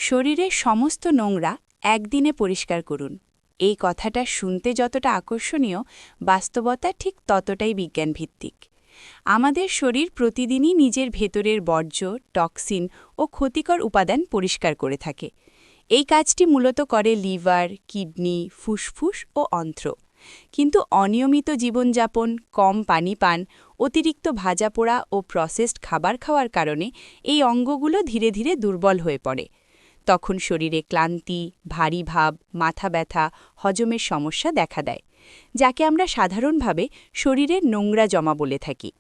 শরীরের সমস্ত নোংরা একদিনে পরিষ্কার করুন। এই কথাটা শুনতে যতটা আকর্ষণীয়, বাস্তবতা ঠিক ততটাই বিজ্ঞানভিত্তিক। আমাদের শরীর প্রতিদিনই নিজের ভেতরের বর্জ্য, টক্সিন ও ক্ষতিকর উপাদান পরিষ্কার করে থাকে। এই কাজটি মূলত করে লিভার, কিডনি, ফুসফুস ও অন্ত্র। কিন্তু অনিয়মিত জীবনযাপন, কম পানি পান, অতিরিক্ত ভাজাপোড়া ও প্রসেসড খাবার খাওয়ার কারণে এই অঙ্গগুলো ধীরে ধীরে দুর্বল হয়ে পড়ে। তখন শরীরে ক্লান্তি, ভারী ভাব, মাথা ব্যথা, হজমের সমস্যা দেখা দেয়, যাকে আমরা সাধারণভাবে শরীরের নোংরা জমা বলে থাকি।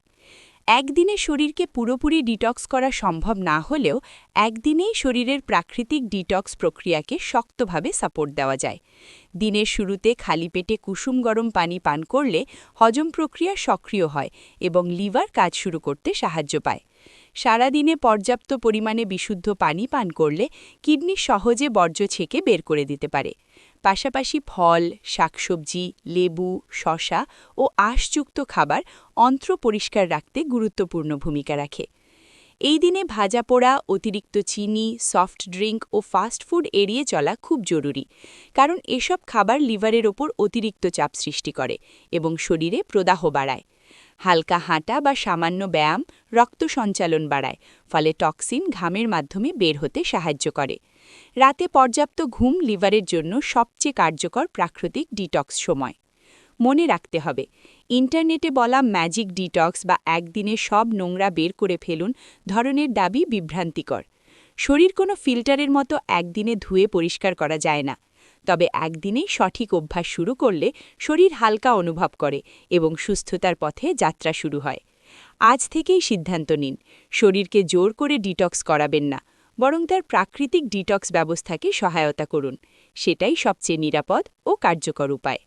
একদিনে শরীরকে পুরোপুরি ডিটক্স করা সম্ভব না হলেও একদিনেই শরীরের প্রাকৃতিক ডিটক্স প্রক্রিয়াকে শক্তভাবে সাপোর্ট দেওয়া যায়। দিনের শুরুতে খালি পেটে কুসুম গরম পানি পান করলে হজম প্রক্রিয়া সক্রিয় হয় এবং লিভার কাজ শুরু করতে সাহায্য পায়। সারাদিনে পর্যাপ্ত পরিমাণে বিশুদ্ধ পানি পান করলে কিডনি সহজে বর্জ্য ছেঁকে বের করে দিতে পারে। পাশাপাশি ফল, শাকসবজি, লেবু, শসা ও আঁশযুক্ত খাবার অন্ত্র পরিষ্কার রাখতে গুরুত্বপূর্ণ ভূমিকা রাখে। এই দিনে ভাজাপোড়া, অতিরিক্ত চিনি, সফট ড্রিঙ্ক ও ফাস্ট ফুড এড়িয়ে চলা খুব জরুরি, কারণ এসব খাবার লিভারের ওপর অতিরিক্ত চাপ সৃষ্টি করে এবং শরীরে প্রদাহ বাড়ায়। হালকা হাঁটা বা সামান্য ব্যায়াম রক্ত সঞ্চালন বাড়ায়, ফলে টক্সিন ঘামের মাধ্যমে বের হতে সাহায্য করে। রাতে পর্যাপ্ত ঘুম লিভারের জন্য সবচেয়ে কার্যকর প্রাকৃতিক ডিটক্স সময়। মনে রাখতে হবে, ইন্টারনেটে বলা ম্যাজিক ডিটক্স বা একদিনে সব নোংরা বের করে ফেলুন ধরনের দাবি বিভ্রান্তিকর। শরীর কোনো ফিল্টারের মতো একদিনে ধুয়ে পরিষ্কার করা যায় না। তবে একদিনেই সঠিক অভ্যাস শুরু করলে শরীর হালকা অনুভব করে এবং সুস্থতার পথে যাত্রা শুরু হয়। আজ থেকেই সিদ্ধান্ত নিন, শরীরকে জোর করে ডিটক্স করাবেন না, বরং তার প্রাকৃতিক ডিটক্স ব্যবস্থাকে সহায়তা করুন। সেটাই সবচেয়ে নিরাপদ ও কার্যকর উপায়।